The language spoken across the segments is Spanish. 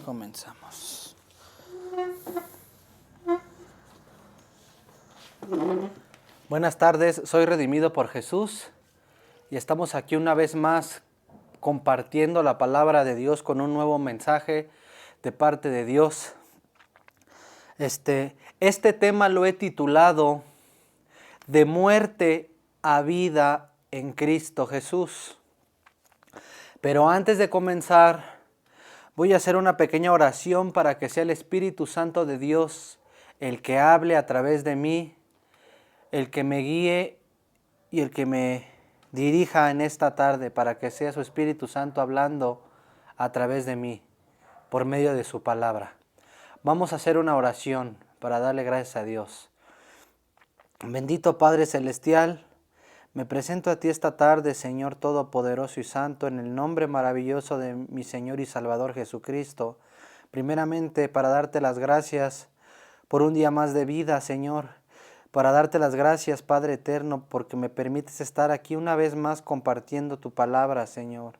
Comenzamos. Buenas tardes, soy Redimido por Jesús y estamos aquí una vez más compartiendo la palabra de Dios con un nuevo mensaje de parte de Dios. Este tema lo he titulado De muerte a vida en Cristo Jesús. Pero antes de comenzar, voy a hacer una pequeña oración para que sea el Espíritu Santo de Dios el que hable a través de mí, el que me guíe y el que me dirija en esta tarde, para que sea su Espíritu Santo hablando a través de mí, por medio de su palabra. Vamos a hacer una oración para darle gracias a Dios. Bendito Padre Celestial, me presento a ti esta tarde, Señor Todopoderoso y Santo, en el nombre maravilloso de mi Señor y Salvador Jesucristo. Primeramente, para darte las gracias por un día más de vida, Señor. Para darte las gracias, Padre Eterno, porque me permites estar aquí una vez más compartiendo tu palabra, Señor.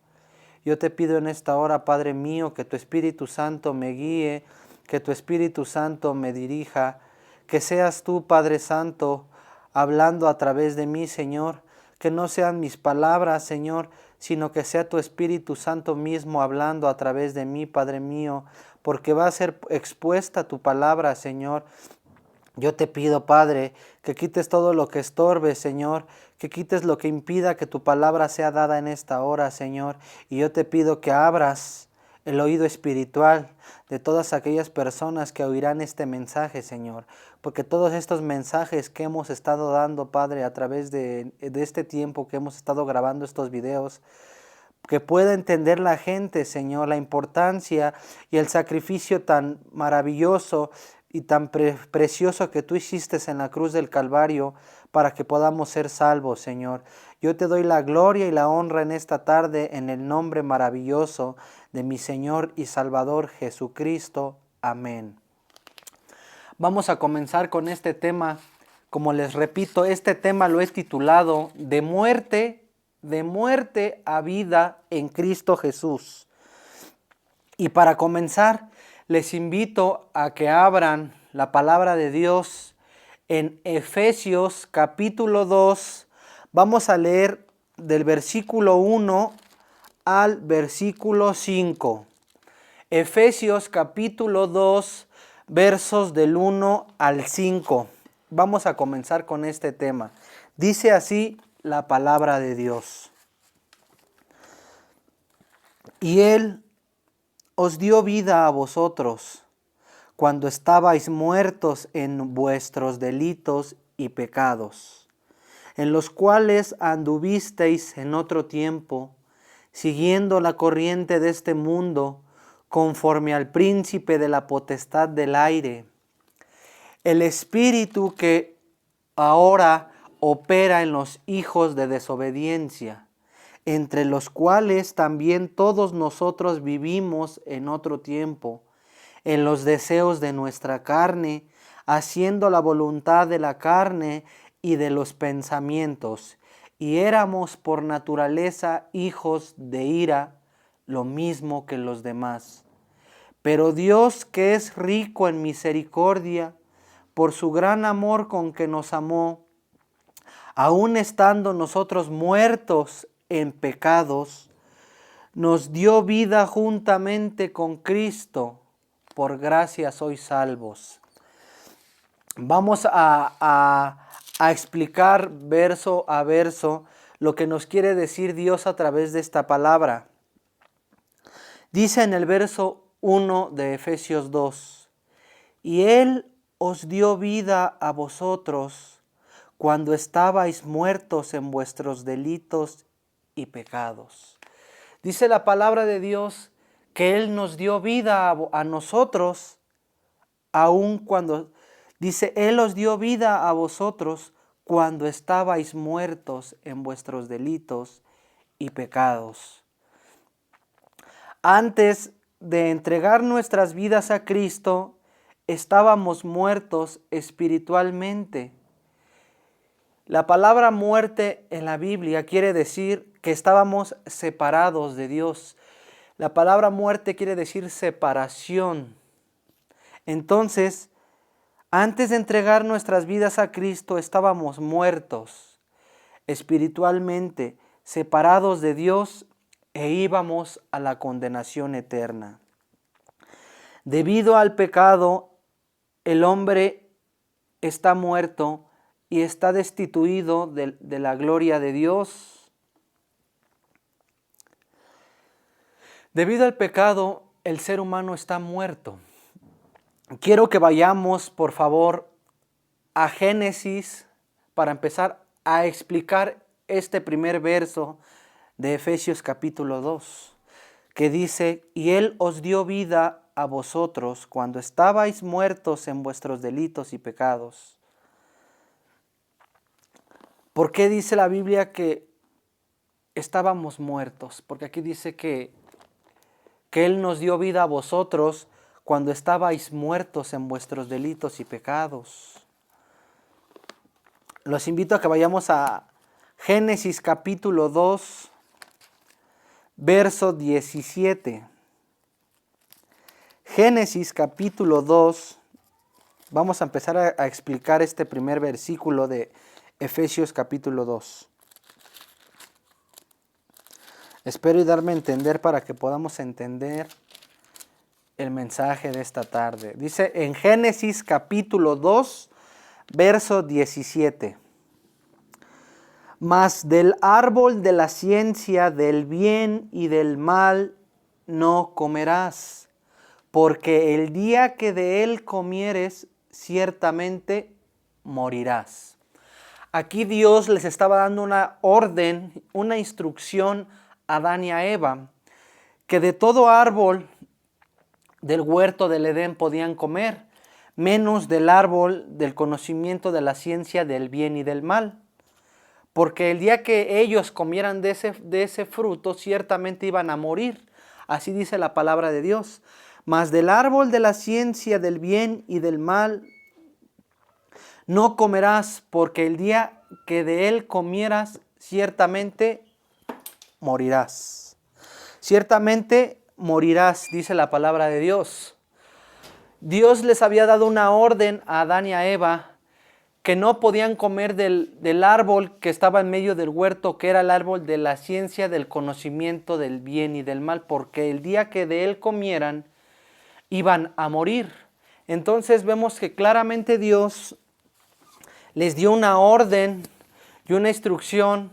Yo te pido en esta hora, Padre mío, que tu Espíritu Santo me guíe, que tu Espíritu Santo me dirija, que seas tú, Padre Santo, hablando a través de mí, Señor, que no sean mis palabras, Señor, sino que sea tu Espíritu Santo mismo hablando a través de mí, Padre mío, porque va a ser expuesta tu palabra, Señor. Yo te pido, Padre, que quites todo lo que estorbe, Señor, que quites lo que impida que tu palabra sea dada en esta hora, Señor. Y yo te pido que abras el oído espiritual de todas aquellas personas que oirán este mensaje, Señor. Porque todos estos mensajes que hemos estado dando, Padre, a través de este tiempo que hemos estado grabando estos videos, que pueda entender la gente, Señor, la importancia y el sacrificio tan maravilloso y tan precioso que tú hiciste en la cruz del Calvario para que podamos ser salvos, Señor. Yo te doy la gloria y la honra en esta tarde en el nombre maravilloso de mi Señor y Salvador Jesucristo. Amén. Vamos a comenzar con este tema. Como les repito, este tema lo he titulado de muerte a vida en Cristo Jesús. Y para comenzar, les invito a que abran la palabra de Dios en Efesios capítulo 2. Vamos a leer del versículo 1 al versículo 5. Efesios capítulo 2, versos del 1 al 5. Vamos a comenzar con este tema. Dice así la palabra de Dios. Y Él os dio vida a vosotros cuando estabais muertos en vuestros delitos y pecados, en los cuales anduvisteis en otro tiempo, siguiendo la corriente de este mundo, conforme al príncipe de la potestad del aire, el espíritu que ahora opera en los hijos de desobediencia, entre los cuales también todos nosotros vivimos en otro tiempo, en los deseos de nuestra carne, haciendo la voluntad de la carne y de los pensamientos, y éramos por naturaleza hijos de ira, lo mismo que los demás. Pero Dios, que es rico en misericordia, por su gran amor con que nos amó, aun estando nosotros muertos en pecados, nos dio vida juntamente con Cristo. Por gracia sois salvos. Vamos a explicar verso a verso lo que nos quiere decir Dios a través de esta palabra. Dice en el verso 1 de Efesios 2, y Él os dio vida a vosotros cuando estabais muertos en vuestros delitos y pecados. Dice la palabra de Dios que Él nos dio vida a nosotros, aun cuando, dice, Él os dio vida a vosotros cuando estabais muertos en vuestros delitos y pecados. Antes de entregar nuestras vidas a Cristo, estábamos muertos espiritualmente. La palabra muerte en la Biblia quiere decir que estábamos separados de Dios. La palabra muerte quiere decir separación. Entonces, antes de entregar nuestras vidas a Cristo, estábamos muertos espiritualmente, separados de Dios e íbamos a la condenación eterna. Debido al pecado, el hombre está muerto y está destituido de la gloria de Dios. Debido al pecado, el ser humano está muerto. Quiero que vayamos, por favor, a Génesis para empezar a explicar este primer verso de Efesios capítulo 2, que dice: y Él os dio vida a vosotros cuando estabais muertos en vuestros delitos y pecados. ¿Por qué dice la Biblia que estábamos muertos? Porque aquí dice que Él nos dio vida a vosotros cuando estabais muertos en vuestros delitos y pecados. Los invito a que vayamos a Génesis capítulo 2, verso 17. Génesis capítulo 2, vamos a empezar a explicar este primer versículo de Efesios capítulo 2. Espero y darme a entender para que podamos entender el mensaje de esta tarde. Dice en Génesis capítulo 2, verso 17. Mas del árbol de la ciencia del bien y del mal no comerás, porque el día que de él comieres, ciertamente morirás. Aquí Dios les estaba dando una orden, una instrucción a Adán y a Eva, que de todo árbol del huerto del Edén podían comer, menos del árbol del conocimiento de la ciencia del bien y del mal. Porque el día que ellos comieran de ese fruto, ciertamente iban a morir. Así dice la palabra de Dios. Mas del árbol de la ciencia del bien y del mal no comerás, porque el día que de él comieras, ciertamente morirás. Ciertamente morirás, dice la palabra de Dios. Dios les había dado una orden a Adán y a Eva que no podían comer del árbol que estaba en medio del huerto, que era el árbol de la ciencia del conocimiento del bien y del mal, porque el día que de él comieran, iban a morir. Entonces vemos que claramente Dios les dio una orden y una instrucción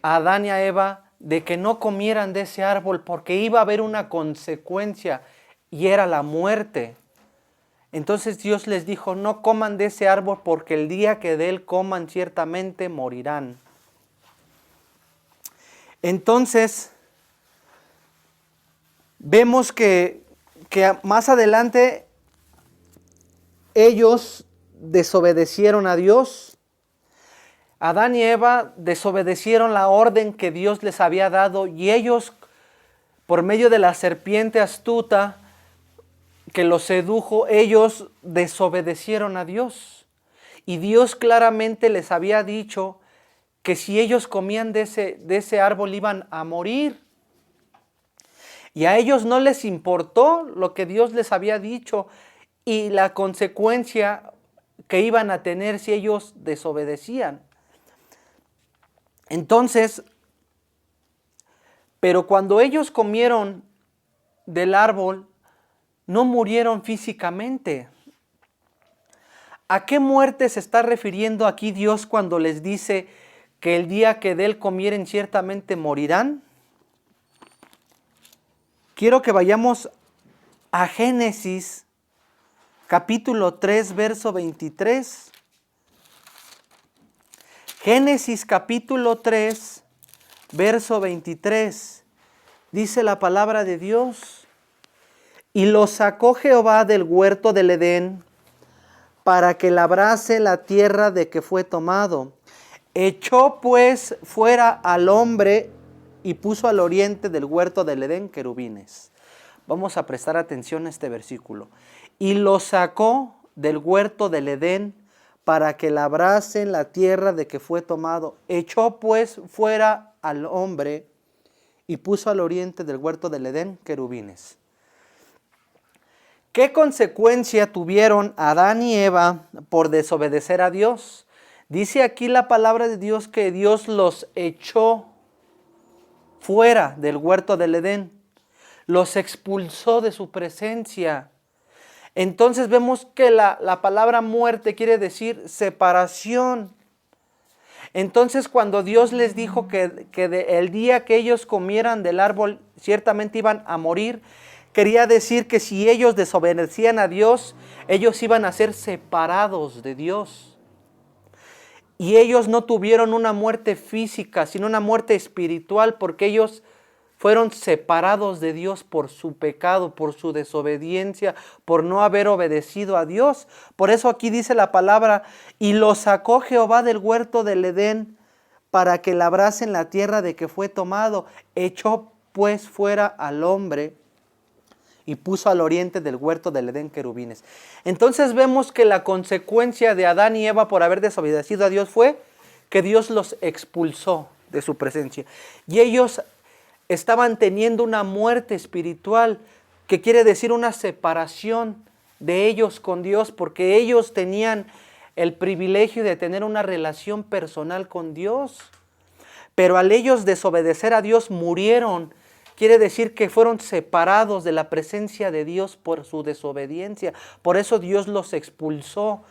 a Adán y a Eva de que no comieran de ese árbol, porque iba a haber una consecuencia y era la muerte. Entonces Dios les dijo: no coman de ese árbol, porque el día que de él coman ciertamente morirán. Entonces vemos que más adelante ellos desobedecieron a Dios. Adán y Eva desobedecieron la orden que Dios les había dado, y ellos, por medio de la serpiente astuta que los sedujo, ellos desobedecieron a Dios. Y Dios claramente les había dicho que si ellos comían de ese árbol iban a morir. Y a ellos no les importó lo que Dios les había dicho y la consecuencia que iban a tener si ellos desobedecían. Entonces, pero cuando ellos comieron del árbol, no murieron físicamente. ¿A qué muerte se está refiriendo aquí Dios cuando les dice que el día que de él comieren ciertamente morirán? Quiero que vayamos a Génesis capítulo 3, verso 23. Génesis capítulo 3, verso 23. Dice la palabra de Dios: y lo sacó Jehová del huerto del Edén para que labrase la tierra de que fue tomado. Echó pues fuera al hombre y puso al oriente del huerto del Edén querubines. Vamos a prestar atención a este versículo. Y lo sacó del huerto del Edén para que labrase la tierra de que fue tomado. Echó pues fuera al hombre y puso al oriente del huerto del Edén querubines. ¿Qué consecuencia tuvieron Adán y Eva por desobedecer a Dios? Dice aquí la palabra de Dios que Dios los echó fuera del huerto del Edén, los expulsó de su presencia. Entonces vemos que la palabra muerte quiere decir separación. Entonces cuando Dios les dijo que el día que ellos comieran del árbol ciertamente iban a morir, quería decir que si ellos desobedecían a Dios, ellos iban a ser separados de Dios. Y ellos no tuvieron una muerte física, sino una muerte espiritual, porque ellos fueron separados de Dios por su pecado, por su desobediencia, por no haber obedecido a Dios. Por eso aquí dice la palabra, y los sacó Jehová del huerto del Edén para que labrasen la tierra de que fue tomado. Echó pues fuera al hombre y puso al oriente del huerto del Edén querubines. Entonces vemos que la consecuencia de Adán y Eva por haber desobedecido a Dios fue que Dios los expulsó de su presencia. Y ellos estaban teniendo una muerte espiritual, que quiere decir una separación de ellos con Dios, porque ellos tenían el privilegio de tener una relación personal con Dios. Pero al ellos desobedecer a Dios murieron. Quiere decir que fueron separados de la presencia de Dios por su desobediencia. Por eso Dios los expulsó.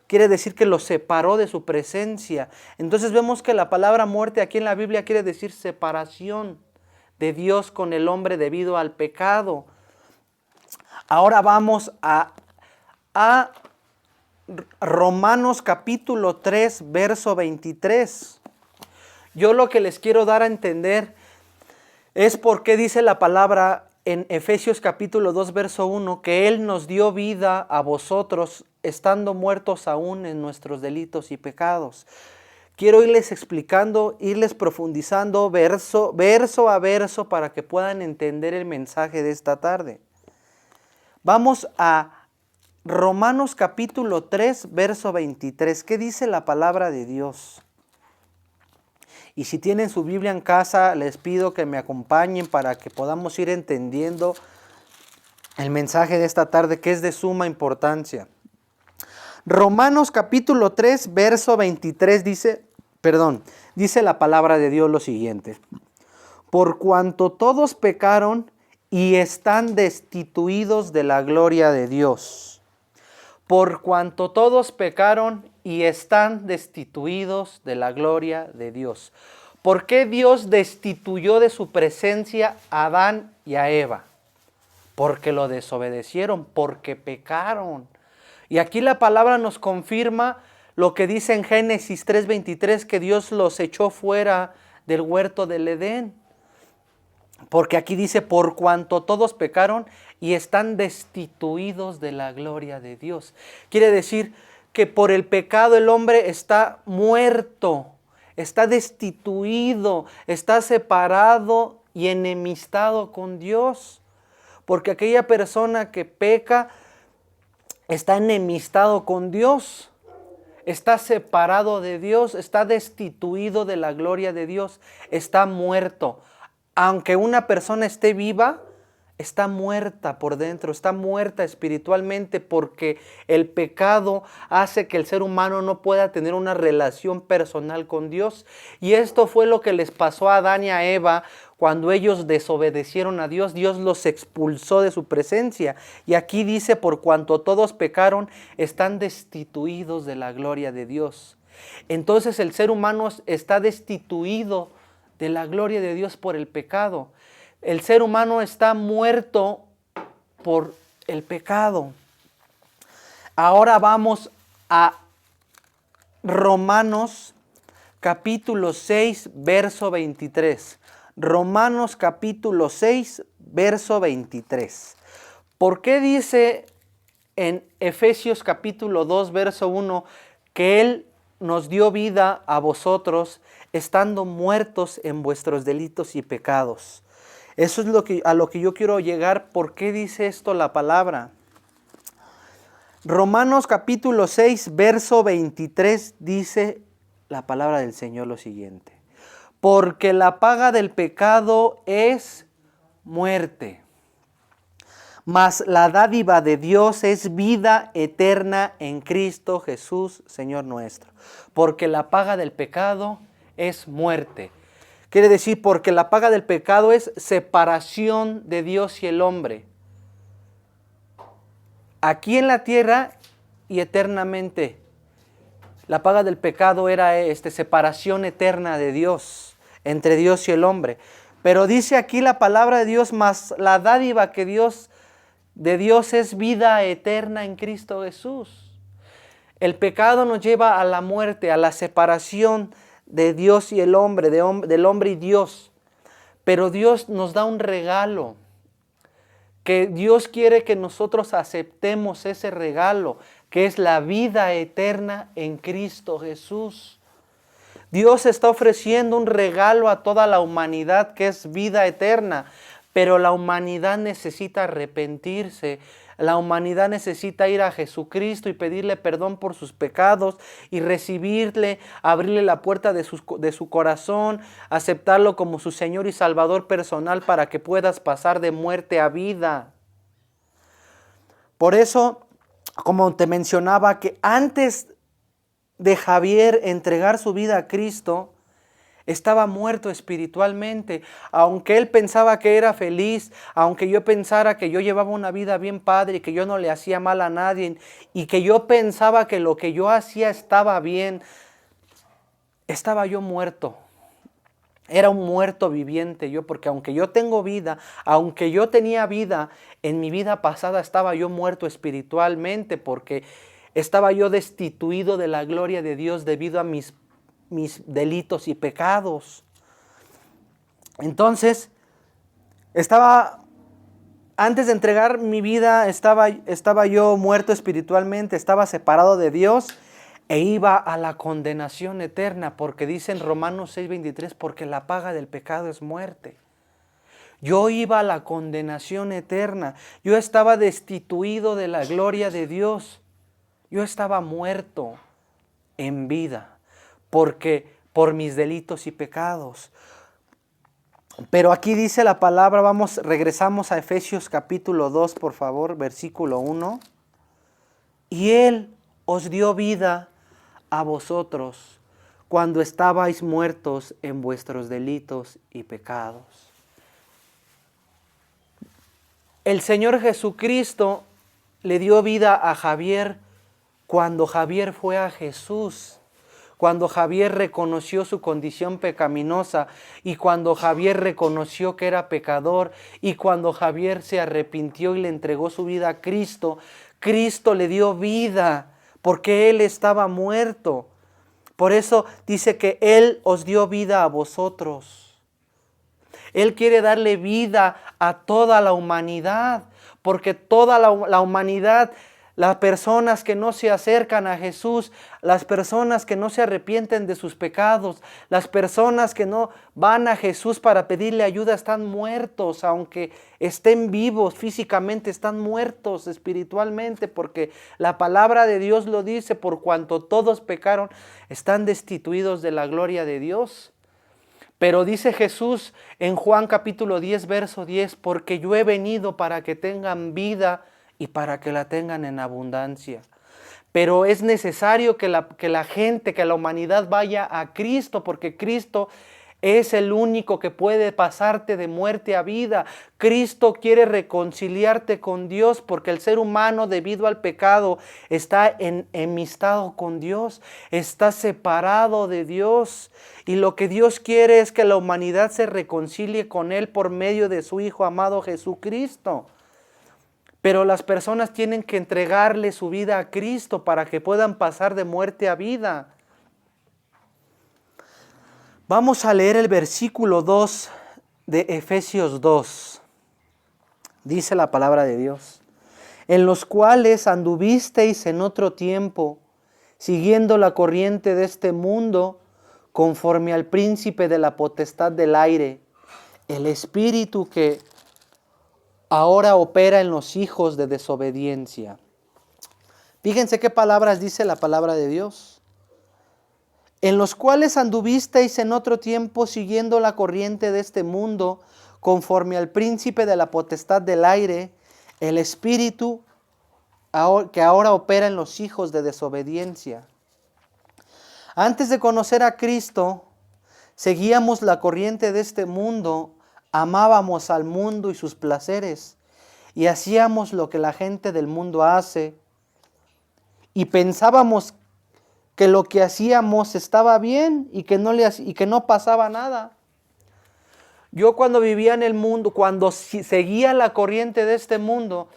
Quiere decir que los separó de su presencia. Entonces vemos que la palabra muerte aquí en la Biblia quiere decir separación de Dios con el hombre debido al pecado. Ahora vamos a Romanos capítulo 3, verso 23. Yo lo que les quiero dar a entender es por qué dice la palabra en Efesios capítulo 2, verso 1, que Él nos dio vida a vosotros, estando muertos aún en nuestros delitos y pecados. Quiero irles explicando, irles profundizando verso a verso para que puedan entender el mensaje de esta tarde. Vamos a Romanos capítulo 3, verso 23. ¿Qué dice la palabra de Dios? Y si tienen su Biblia en casa, les pido que me acompañen para que podamos ir entendiendo el mensaje de esta tarde, que es de suma importancia. Romanos capítulo 3, verso 23 dice la palabra de Dios lo siguiente. Por cuanto todos pecaron y están destituidos de la gloria de Dios. Por cuanto todos pecaron y están destituidos de la gloria de Dios. ¿Por qué Dios destituyó de su presencia a Adán y a Eva? Porque lo desobedecieron, porque pecaron. Y aquí la palabra nos confirma lo que dice en Génesis 3:23, que Dios los echó fuera del huerto del Edén. Porque aquí dice, por cuanto todos pecaron y están destituidos de la gloria de Dios. Quiere decir que por el pecado el hombre está muerto, está destituido, está separado y enemistado con Dios. Porque aquella persona que peca está enemistado con Dios, está separado de Dios, está destituido de la gloria de Dios, está muerto. Aunque una persona esté viva, está muerta por dentro, está muerta espiritualmente, porque el pecado hace que el ser humano no pueda tener una relación personal con Dios. Y esto fue lo que les pasó a Adán y a Eva cuando ellos desobedecieron a Dios. Dios los expulsó de su presencia. Y aquí dice, por cuanto todos pecaron, están destituidos de la gloria de Dios. Entonces el ser humano está destituido de la gloria de Dios por el pecado. El ser humano está muerto por el pecado. Ahora vamos a Romanos capítulo 6, verso 23. Romanos capítulo 6, verso 23. ¿Por qué dice en Efesios capítulo 2, verso 1, que Él nos dio vida a vosotros, estando muertos en vuestros delitos y pecados? Eso es a lo que yo quiero llegar. ¿Por qué dice esto la palabra? Romanos capítulo 6, verso 23 dice la palabra del Señor lo siguiente. porque la paga del pecado es muerte. Mas la dádiva de Dios es vida eterna en Cristo Jesús, Señor nuestro. Porque la paga del pecado es muerte. Quiere decir, porque la paga del pecado es separación de Dios y el hombre. Aquí en la tierra y eternamente. La paga del pecado era separación eterna de Dios, entre Dios y el hombre. Pero dice aquí la palabra de Dios, más la dádiva de Dios es vida eterna en Cristo Jesús. El pecado nos lleva a la muerte, a la separación de Dios y el hombre, del hombre y Dios. Pero Dios nos da un regalo, que Dios quiere que nosotros aceptemos ese regalo, que es la vida eterna en Cristo Jesús. Dios está ofreciendo un regalo a toda la humanidad, que es vida eterna, pero la humanidad necesita arrepentirse. La humanidad necesita ir a Jesucristo y pedirle perdón por sus pecados y recibirle, abrirle la puerta de su corazón, aceptarlo como su Señor y Salvador personal para que puedas pasar de muerte a vida. Por eso, como te mencionaba, que antes de Javier entregar su vida a Cristo, estaba muerto espiritualmente. Aunque él pensaba que era feliz, aunque yo pensara que yo llevaba una vida bien padre y que yo no le hacía mal a nadie y que yo pensaba que lo que yo hacía estaba bien, estaba yo muerto. Era un muerto viviente yo, porque aunque yo tengo vida, aunque yo tenía vida, en mi vida pasada estaba yo muerto espiritualmente, porque estaba yo destituido de la gloria de Dios debido a mis delitos y pecados. Entonces, antes de entregar mi vida, estaba yo muerto espiritualmente, estaba separado de Dios e iba a la condenación eterna, porque dice en Romanos 6:23, porque la paga del pecado es muerte. Yo iba a la condenación eterna, yo estaba destituido de la gloria de Dios, yo estaba muerto en vida, porque por mis delitos y pecados. Pero aquí dice la palabra, regresamos a Efesios capítulo 2, por favor, versículo 1. Y Él os dio vida a vosotros cuando estabais muertos en vuestros delitos y pecados. El Señor Jesucristo le dio vida a Javier cuando Javier fue a Jesús, cuando Javier reconoció su condición pecaminosa y cuando Javier reconoció que era pecador y cuando Javier se arrepintió y le entregó su vida a Cristo, Cristo le dio vida porque Él estaba muerto. Por eso dice que Él os dio vida a vosotros. Él quiere darle vida a toda la humanidad, porque toda la humanidad, las personas que no se acercan a Jesús, las personas que no se arrepienten de sus pecados, las personas que no van a Jesús para pedirle ayuda, están muertos, aunque estén vivos físicamente, están muertos espiritualmente, porque la palabra de Dios lo dice, por cuanto todos pecaron, están destituidos de la gloria de Dios. Pero dice Jesús en Juan capítulo 10, verso 10, porque yo he venido para que tengan vida y para que la tengan en abundancia. Pero es necesario que la gente, que la humanidad vaya a Cristo, porque Cristo es el único que puede pasarte de muerte a vida. Cristo quiere reconciliarte con Dios, porque el ser humano, debido al pecado, está enemistado con Dios, está separado de Dios. Y lo que Dios quiere es que la humanidad se reconcilie con Él por medio de su Hijo amado Jesucristo. Pero las personas tienen que entregarle su vida a Cristo para que puedan pasar de muerte a vida. Vamos a leer el versículo 2 de Efesios 2. Dice la palabra de Dios: en los cuales anduvisteis en otro tiempo, siguiendo la corriente de este mundo, conforme al príncipe de la potestad del aire, el espíritu que ahora opera en los hijos de desobediencia. Fíjense qué palabras dice la palabra de Dios. en los cuales anduvisteis en otro tiempo siguiendo la corriente de este mundo, conforme al príncipe de la potestad del aire, el espíritu que ahora opera en los hijos de desobediencia. Antes de conocer a Cristo, seguíamos la corriente de este mundo, amábamos al mundo y sus placeres, y hacíamos lo que la gente del mundo hace, y pensábamos que lo que hacíamos estaba bien y que no pasaba nada. Yo cuando vivía en el mundo, cuando seguía la corriente de este mundo,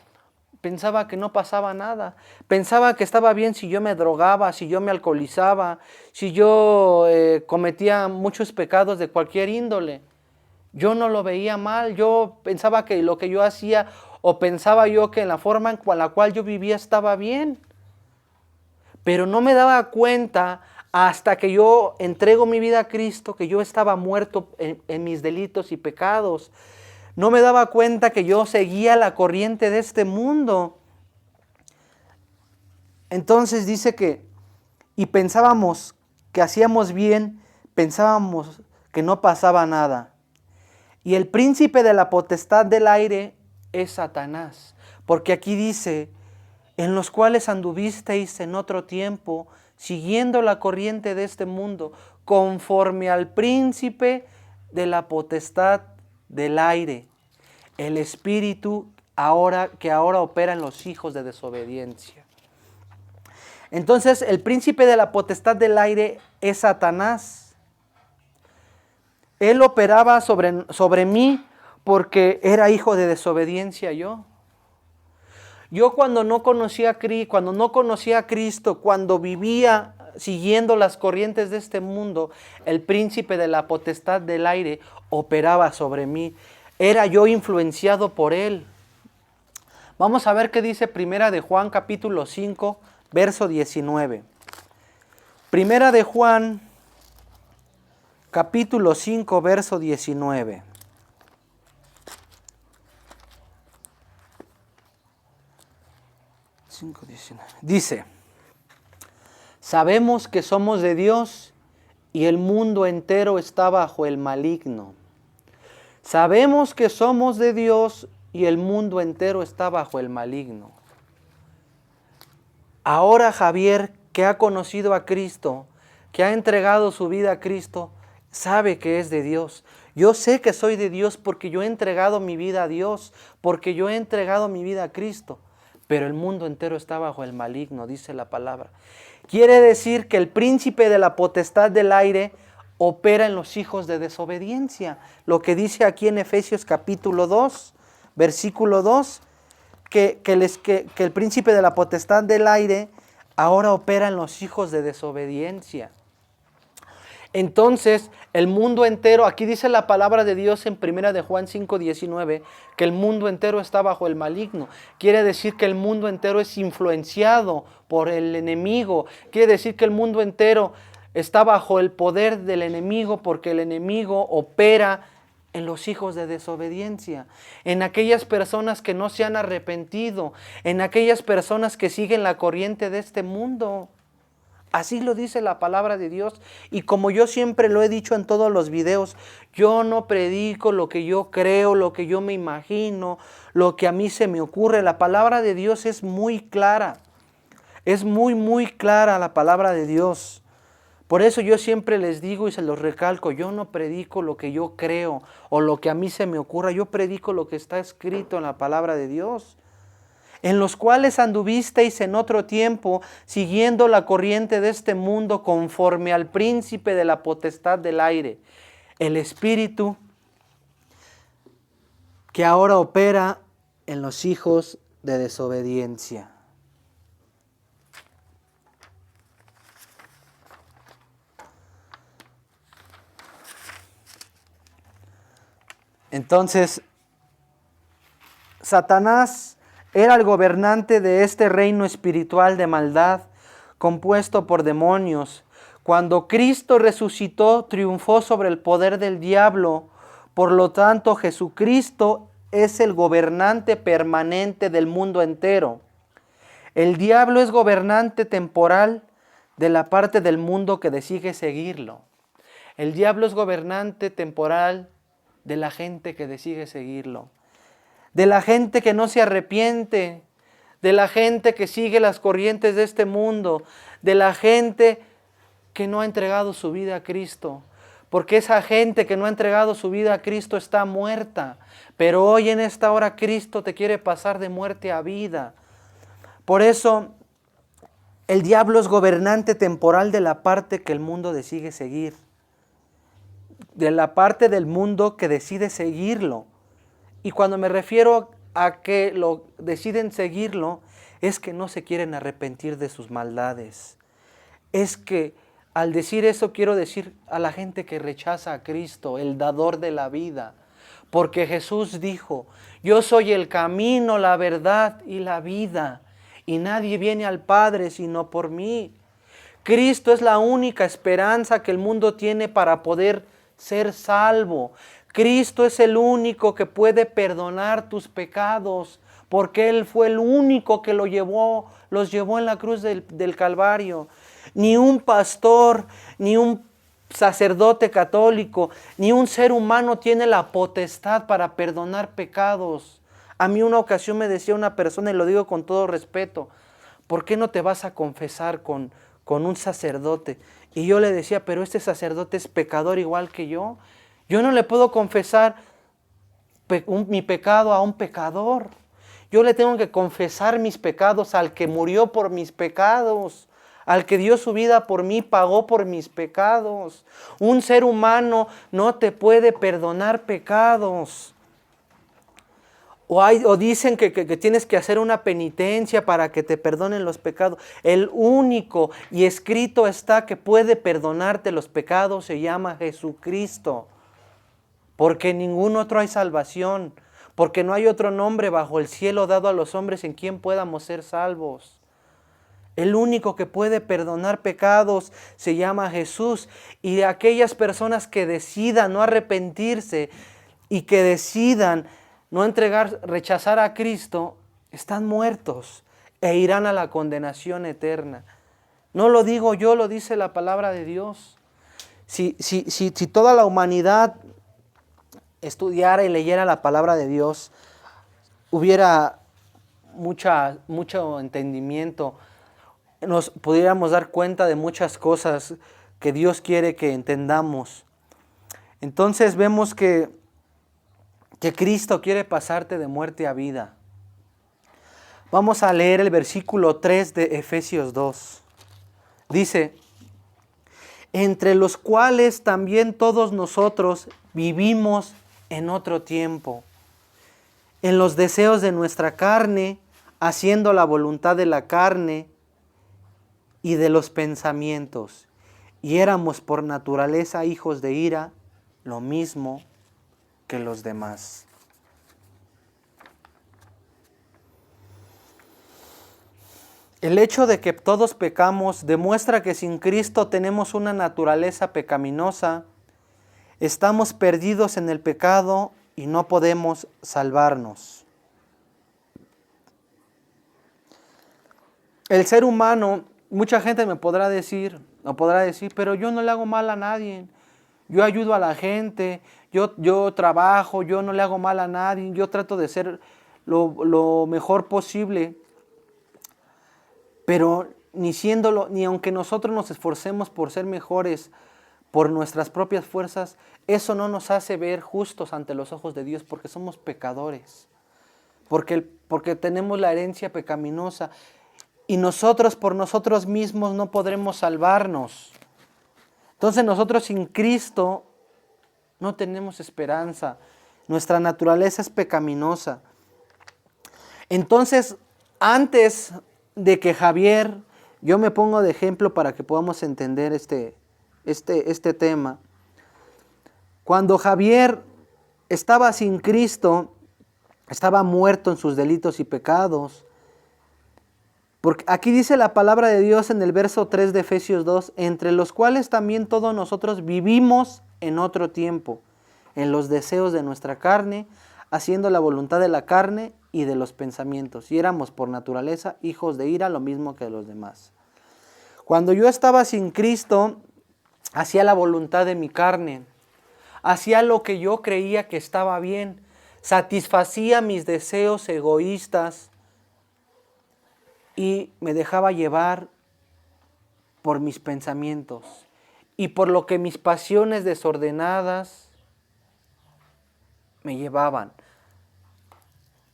pensaba que no pasaba nada. Pensaba que estaba bien si yo me drogaba, si yo me alcoholizaba, si yo cometía muchos pecados de cualquier índole. Yo no lo veía mal, yo pensaba que lo que yo hacía, o pensaba yo que en la forma en la cual yo vivía estaba bien. Pero no me daba cuenta hasta que yo entrego mi vida a Cristo, que yo estaba muerto en mis delitos y pecados. No me daba cuenta que yo seguía la corriente de este mundo. Entonces dice que, y pensábamos que hacíamos bien, pensábamos que no pasaba nada. Y el príncipe de la potestad del aire es Satanás. Porque aquí dice, en los cuales anduvisteis en otro tiempo, siguiendo la corriente de este mundo, conforme al príncipe de la potestad del aire, el espíritu que ahora opera en los hijos de desobediencia. Entonces, el príncipe de la potestad del aire es Satanás. Él operaba sobre mí porque era hijo de desobediencia yo. Yo cuando no conocía a Cristo, cuando vivía siguiendo las corrientes de este mundo, el príncipe de la potestad del aire operaba sobre mí. Era yo influenciado por él. Vamos a ver qué dice Primera de Juan capítulo 5, verso 19. Primera de Juan capítulo 5, verso 19. Dice, sabemos que somos de Dios y el mundo entero está bajo el maligno. Sabemos que somos de Dios y el mundo entero está bajo el maligno. Ahora Javier, que ha conocido a Cristo, que ha entregado su vida a Cristo, sabe que es de Dios. Yo sé que soy de Dios porque yo he entregado mi vida a Dios, porque yo he entregado mi vida a Cristo. Pero el mundo entero está bajo el maligno, dice la palabra. Quiere decir que el príncipe de la potestad del aire opera en los hijos de desobediencia. Lo que dice aquí en Efesios capítulo 2, versículo 2, que el príncipe de la potestad del aire ahora opera en los hijos de desobediencia. Entonces, el mundo entero, aquí dice la palabra de Dios en 1 de Juan 5:19, que el mundo entero está bajo el maligno. Quiere decir que el mundo entero es influenciado por el enemigo. Quiere decir que el mundo entero está bajo el poder del enemigo porque el enemigo opera en los hijos de desobediencia, en aquellas personas que no se han arrepentido, en aquellas personas que siguen la corriente de este mundo. Así lo dice la palabra de Dios. Y como yo siempre lo he dicho en todos los videos, yo no predico lo que yo creo, lo que yo me imagino, lo que a mí se me ocurre. La palabra de Dios es muy clara. Es muy, muy clara la palabra de Dios. Por eso yo siempre les digo y se los recalco, yo no predico lo que yo creo o lo que a mí se me ocurra. Yo predico lo que está escrito en la palabra de Dios. En los cuales anduvisteis en otro tiempo, siguiendo la corriente de este mundo conforme al príncipe de la potestad del aire, el espíritu que ahora opera en los hijos de desobediencia. Entonces, Satanás era el gobernante de este reino espiritual de maldad, compuesto por demonios. Cuando Cristo resucitó, triunfó sobre el poder del diablo. Por lo tanto, Jesucristo es el gobernante permanente del mundo entero. El diablo es gobernante temporal, de la parte del mundo que decide seguirlo. El diablo es gobernante temporal de la gente que decide seguirlo, de la gente que no se arrepiente, de la gente que sigue las corrientes de este mundo, de la gente que no ha entregado su vida a Cristo. Porque esa gente que no ha entregado su vida a Cristo está muerta. Pero hoy en esta hora Cristo te quiere pasar de muerte a vida. Por eso el diablo es gobernante temporal de la parte que el mundo decide seguir. De la parte del mundo que decide seguirlo. Y cuando me refiero a que lo deciden seguirlo, es que no se quieren arrepentir de sus maldades. Es que al decir eso quiero decir a la gente que rechaza a Cristo, el dador de la vida. Porque Jesús dijo, yo soy el camino, la verdad y la vida. Y nadie viene al Padre sino por mí. Cristo es la única esperanza que el mundo tiene para poder ser salvo. Cristo es el único que puede perdonar tus pecados, porque Él fue el único que los llevó en la cruz del Calvario. Ni un pastor, ni un sacerdote católico, ni un ser humano tiene la potestad para perdonar pecados. A mí una ocasión me decía una persona, y lo digo con todo respeto, ¿por qué no te vas a confesar con un sacerdote? Y yo le decía, pero este sacerdote es pecador igual que yo. Yo no le puedo confesar mi pecado a un pecador. Yo le tengo que confesar mis pecados al que murió por mis pecados, al que dio su vida por mí, pagó por mis pecados. Un ser humano no te puede perdonar pecados. O dicen que tienes que hacer una penitencia para que te perdonen los pecados. El único, y escrito está, que puede perdonarte los pecados se llama Jesucristo. Porque en ningún otro hay salvación. Porque no hay otro nombre bajo el cielo dado a los hombres en quien podamos ser salvos. El único que puede perdonar pecados se llama Jesús. Y de aquellas personas que decidan no arrepentirse y que decidan no rechazar a Cristo, están muertos e irán a la condenación eterna. No lo digo yo, lo dice la palabra de Dios. Si toda la humanidad estudiara y leyera la palabra de Dios, hubiera mucho entendimiento, nos pudiéramos dar cuenta de muchas cosas que Dios quiere que entendamos. Entonces vemos que Cristo quiere pasarte de muerte a vida. Vamos a leer el versículo 3 de Efesios 2. Dice, entre los cuales también todos nosotros vivimos en otro tiempo, en los deseos de nuestra carne, haciendo la voluntad de la carne y de los pensamientos, y éramos por naturaleza hijos de ira, lo mismo que los demás. El hecho de que todos pecamos demuestra que sin Cristo tenemos una naturaleza pecaminosa, estamos perdidos en el pecado y no podemos salvarnos. El ser humano, mucha gente me podrá decir, pero yo no le hago mal a nadie. Yo ayudo a la gente, yo trabajo, yo no le hago mal a nadie, yo trato de ser lo mejor posible. Pero ni aunque nosotros nos esforcemos por ser mejores por nuestras propias fuerzas, eso no nos hace ver justos ante los ojos de Dios, porque somos pecadores, porque tenemos la herencia pecaminosa y nosotros por nosotros mismos no podremos salvarnos. Entonces nosotros sin Cristo no tenemos esperanza, nuestra naturaleza es pecaminosa. Entonces, antes de que Javier, yo me pongo de ejemplo para que podamos entender este tema. Cuando Javier estaba sin Cristo, estaba muerto en sus delitos y pecados. Porque aquí dice la palabra de Dios en el verso 3 de Efesios 2, entre los cuales también todos nosotros vivimos en otro tiempo, en los deseos de nuestra carne, haciendo la voluntad de la carne y de los pensamientos. Y éramos por naturaleza hijos de ira, lo mismo que los demás. Cuando yo estaba sin Cristo, hacía la voluntad de mi carne, hacía lo que yo creía que estaba bien, satisfacía mis deseos egoístas y me dejaba llevar por mis pensamientos y por lo que mis pasiones desordenadas me llevaban.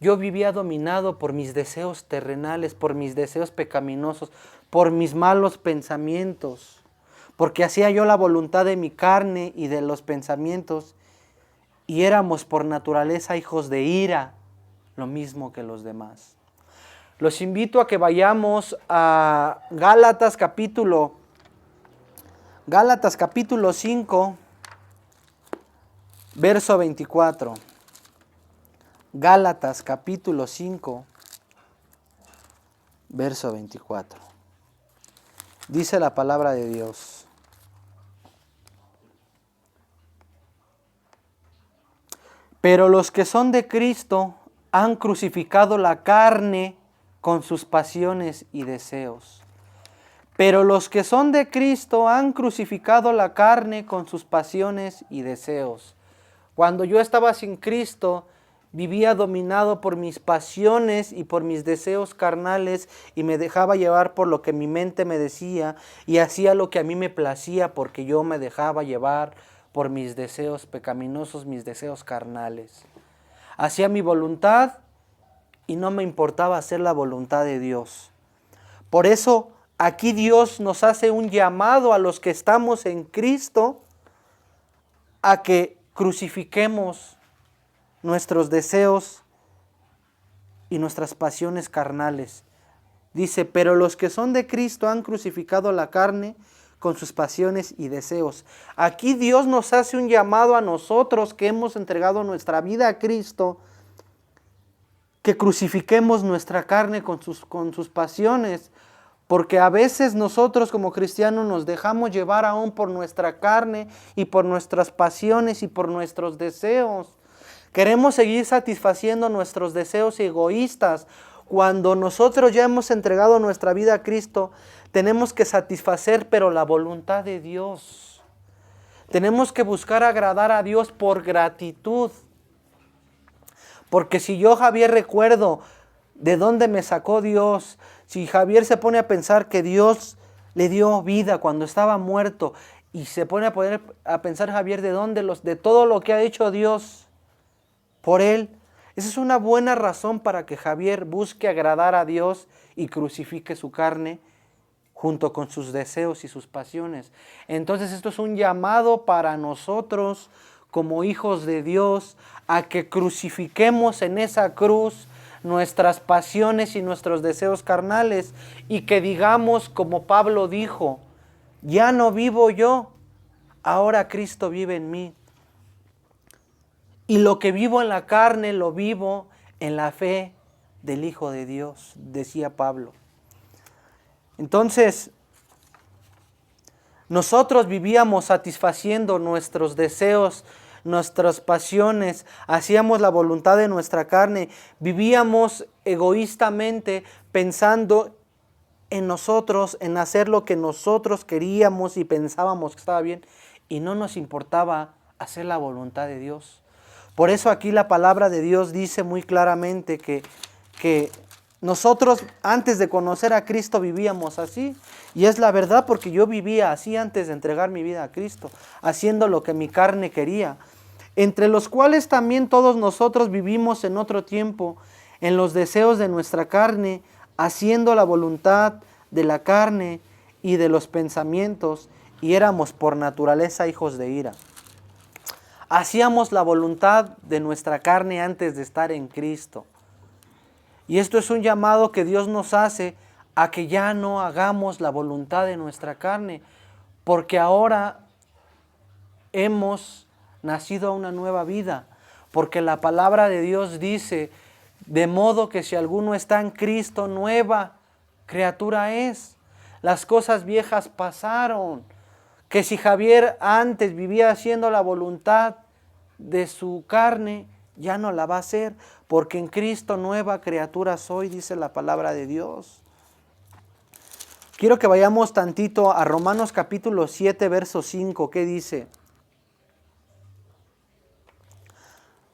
Yo vivía dominado por mis deseos terrenales, por mis deseos pecaminosos, por mis malos pensamientos, porque hacía yo la voluntad de mi carne y de los pensamientos, y éramos por naturaleza hijos de ira, lo mismo que los demás. Los invito a que vayamos a Gálatas capítulo 5, verso 24. Gálatas capítulo 5, verso 24. Dice la palabra de Dios: pero los que son de Cristo han crucificado la carne con sus pasiones y deseos. Pero los que son de Cristo han crucificado la carne con sus pasiones y deseos. Cuando yo estaba sin Cristo, vivía dominado por mis pasiones y por mis deseos carnales y me dejaba llevar por lo que mi mente me decía y hacía lo que a mí me placía porque yo me dejaba llevar por mis deseos pecaminosos, mis deseos carnales. Hacía mi voluntad y no me importaba hacer la voluntad de Dios. Por eso aquí Dios nos hace un llamado a los que estamos en Cristo a que crucifiquemos nuestros deseos y nuestras pasiones carnales. Dice, pero los que son de Cristo han crucificado la carne con sus pasiones y deseos. Aquí Dios nos hace un llamado a nosotros que hemos entregado nuestra vida a Cristo, que crucifiquemos nuestra carne con sus pasiones, porque a veces nosotros como cristianos nos dejamos llevar aún por nuestra carne y por nuestras pasiones y por nuestros deseos. Queremos seguir satisfaciendo nuestros deseos egoístas. Cuando nosotros ya hemos entregado nuestra vida a Cristo, tenemos que satisfacer, pero la voluntad de Dios. Tenemos que buscar agradar a Dios por gratitud. Porque si yo, Javier, recuerdo de dónde me sacó Dios, si Javier se pone a pensar que Dios le dio vida cuando estaba muerto, y se pone a pensar, Javier, de todo lo que ha hecho Dios por él, esa es una buena razón para que Javier busque agradar a Dios y crucifique su carne junto con sus deseos y sus pasiones. Entonces esto es un llamado para nosotros como hijos de Dios a que crucifiquemos en esa cruz nuestras pasiones y nuestros deseos carnales y que digamos como Pablo dijo, ya no vivo yo, ahora Cristo vive en mí. Y lo que vivo en la carne lo vivo en la fe del Hijo de Dios, decía Pablo. Entonces, nosotros vivíamos satisfaciendo nuestros deseos, nuestras pasiones, hacíamos la voluntad de nuestra carne, vivíamos egoístamente pensando en nosotros, en hacer lo que nosotros queríamos y pensábamos que estaba bien, y no nos importaba hacer la voluntad de Dios. Por eso aquí la palabra de Dios dice muy claramente que nosotros antes de conocer a Cristo vivíamos así. Y es la verdad porque yo vivía así antes de entregar mi vida a Cristo, haciendo lo que mi carne quería. Entre los cuales también todos nosotros vivimos en otro tiempo, en los deseos de nuestra carne, haciendo la voluntad de la carne y de los pensamientos, y éramos por naturaleza hijos de ira. Hacíamos la voluntad de nuestra carne antes de estar en Cristo. Y esto es un llamado que Dios nos hace a que ya no hagamos la voluntad de nuestra carne, porque ahora hemos nacido a una nueva vida, porque la palabra de Dios dice, de modo que si alguno está en Cristo, nueva criatura es. Las cosas viejas pasaron. Que si Javier antes vivía haciendo la voluntad de su carne, ya no la va a hacer, porque en Cristo nueva criatura soy, dice la palabra de Dios. Quiero que vayamos tantito a Romanos capítulo 7, verso 5. ¿Qué dice?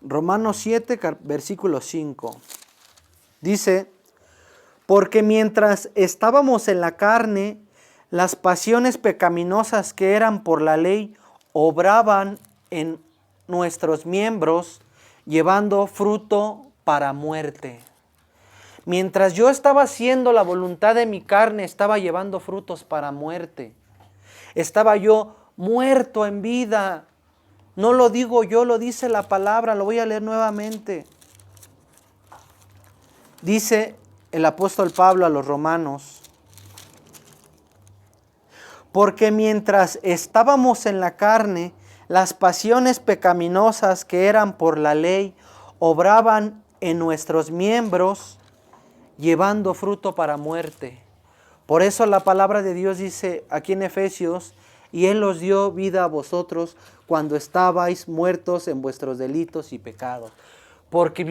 Romanos 7, versículo 5. Dice, porque mientras estábamos en la carne, las pasiones pecaminosas que eran por la ley obraban en nuestros miembros, llevando fruto para muerte. Mientras yo estaba haciendo la voluntad de mi carne, estaba llevando frutos para muerte. Estaba yo muerto en vida. No lo digo yo, lo dice la palabra, lo voy a leer nuevamente. Dice el apóstol Pablo a los romanos, porque mientras estábamos en la carne, las pasiones pecaminosas que eran por la ley obraban en nuestros miembros, llevando fruto para muerte. Por eso la palabra de Dios dice aquí en Efesios, y Él os dio vida a vosotros cuando estabais muertos en vuestros delitos y pecados. Porque